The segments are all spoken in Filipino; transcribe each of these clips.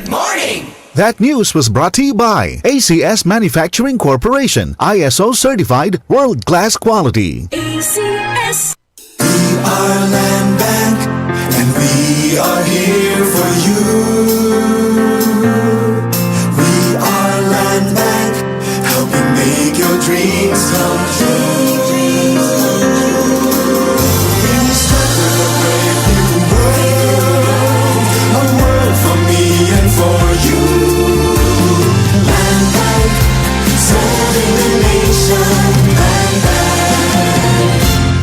Morning! That news was brought to you by ACS Manufacturing Corporation, ISO certified world-class quality. ACS. We are Land Bank, and we are here for you. We are Land Bank, helping make your dreams come true. We start with a brave new world, a world for me and for you. Land Bank, serving the nation. Land Bank.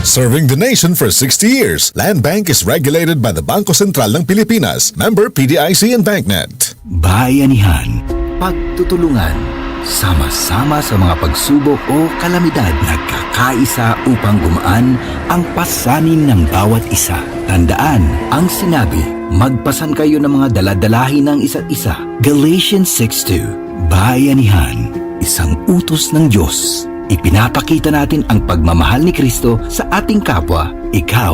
Serving the nation for 60 years, Land Bank is regulated by the Bangko Sentral ng Pilipinas, member PDIC and BancNet. Bayanihan, pagtutulungan, sama-sama sa mga pagsubok o kalamidad, nagkakaisa upang gumaan ang pasanin ng bawat isa. Tandaan ang sinabi, magpasan kayo ng mga daladalahin ng isa't isa. Galatians 6:2. Bayanihan, isang utos ng Diyos. Ipinapakita natin ang pagmamahal ni Kristo sa ating kapwa. Ikaw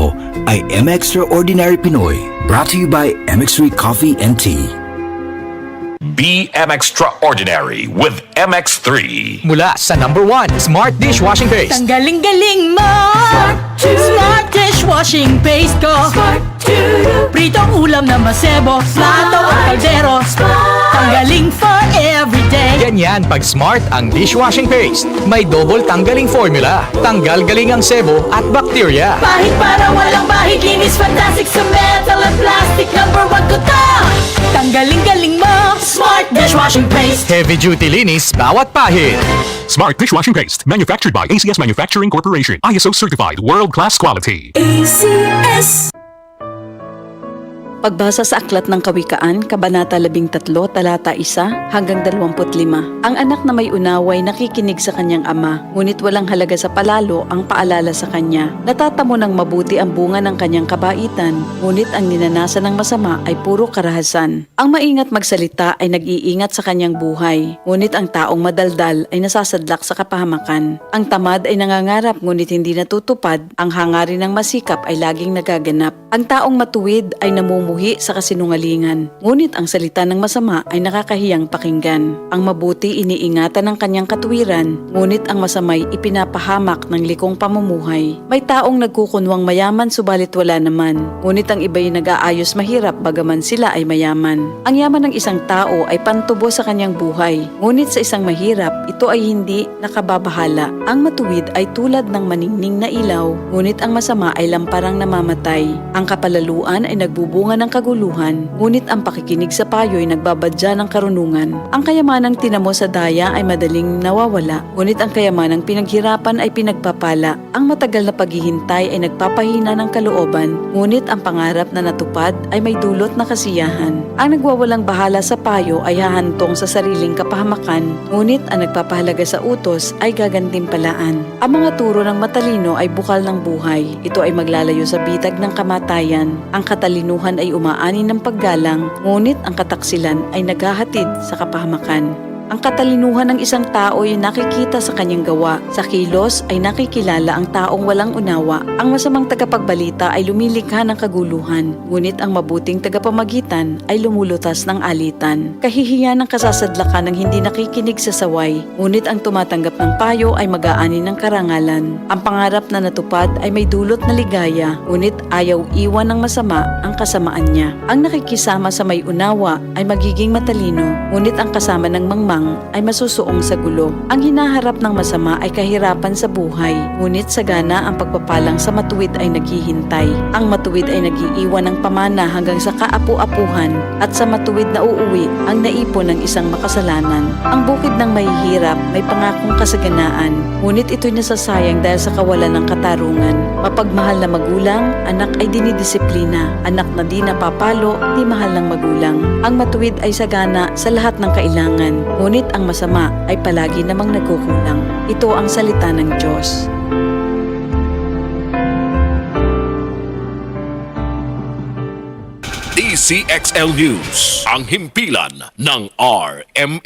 ay M-Extraordinary Pinoy. Brought to you by MX3 Coffee and Tea. Be Extraordinary with MX3. Mula sa #1 Smart Dishwashing Paste. Tanggaling-galing mo! Smart dishwashing paste ko! Pritong ulam na masebo, plato at kaldero. Tanggaling for everyday. Ganyan pag Smart ang dishwashing paste. May double tanggaling formula. Tanggal galing ang sebo at bakterya. Pahit para walang bahid, linis fantastic sa metal at plastic. #1 ko to! Tanggaling-galing mo! Smart dishwashing paste. Heavy duty linis bawat pahid. Smart Dishwashing Paste, manufactured by ACS Manufacturing Corporation, ISO certified world-class quality. ACS. Pagbasa sa Aklat ng Kawikaan, Kabanata 13, Talata 1 hanggang 25. Ang anak na may unaway nakikinig sa kanyang ama, ngunit walang halaga sa palalo ang paalala sa kanya. Natatamo ng mabuti ang bunga ng kanyang kabaitan, ngunit ang ninanasan ng masama ay puro karahasan. Ang maingat magsalita ay nag-iingat sa kanyang buhay, ngunit ang taong madaldal ay nasasadlak sa kapahamakan. Ang tamad ay nangangarap ngunit hindi natutupad, ang hangarin ng masikap ay laging nagaganap. Ang taong matuwid ay namumuhay sa kasinungalingan, ngunit ang salita ng masama ay nakakahiyang pakinggan. Ang mabuti iniingatan ng kanyang katuwiran, ngunit ang masamay ipinapahamak ng likong pamumuhay. May taong nagkukunwang mayaman subalit wala naman, ngunit ang iba'y nag-aayos mahirap bagaman sila ay mayaman. Ang yaman ng isang tao ay pantubo sa kanyang buhay, ngunit sa isang mahirap, ito ay hindi nakababahala. Ang matuwid ay tulad ng maningning na ilaw, ngunit ang masama ay lamparang namamatay. Ang kapalaluan ay nagbubunga ng kaguluhan, ngunit ang pakikinig sa payo ay nagbabadya ng karunungan. Ang kayamanang tinamo sa daya ay madaling nawawala, ngunit ang kayamanang pinaghirapan ay pinagpapala. Ang matagal na paghihintay ay nagpapahina ng kalooban, ngunit ang pangarap na natupad ay may dulot na kasiyahan. Ang nagwawalang bahala sa payo ay hahantong sa sariling kapahamakan, ngunit ang nagpapahalaga sa utos ay gagantimpalaan. Ang mga turo ng matalino ay bukal ng buhay. Ito ay maglalayo sa bitag ng kamatayan. Ang katalinuhan ay umaani ng paggalang, ngunit ang kataksilan ay naghahatid sa kapahamakan. Ang katalinuhan ng isang tao ay nakikita sa kanyang gawa. Sa kilos ay nakikilala ang taong walang unawa. Ang masamang tagapagbalita ay lumilikha ng kaguluhan, ngunit ang mabuting tagapamagitan ay lumulutas ng alitan. Kahihiyan ng kasasadlakan ng hindi nakikinig sa saway, ngunit ang tumatanggap ng payo ay mag-aani ng karangalan. Ang pangarap na natupad ay may dulot na ligaya, ngunit ayaw iwan ng masama ang kasamaan niya. Ang nakikisama sa may unawa ay magiging matalino, ngunit ang kasama ng mangmang ay masusuong sa gulo. Ang hinaharap ng masama ay kahirapan sa buhay, ngunit sagana ang pagpapalang sa matuwid ay naghihintay. Ang matuwid ay nag-iiwan ng pamana hanggang sa kaapu-apuhan, at sa matuwid na uuwi ang naipon ng isang makasalanan. Ang bukid ng mahihirap may pangakong kasaganaan, ngunit ito'y nasasayang dahil sa kawalan ng katarungan. Mapagmahal na magulang, anak ay dinidisiplina. Anak na di napapalo, di mahal ng magulang. Ang matuwid ay sagana sa lahat ng kailangan, ngunit ang masama ay palagi namang nagkukulang. Ito ang salita ng Diyos. DCXL News, ang himpilan ng RM.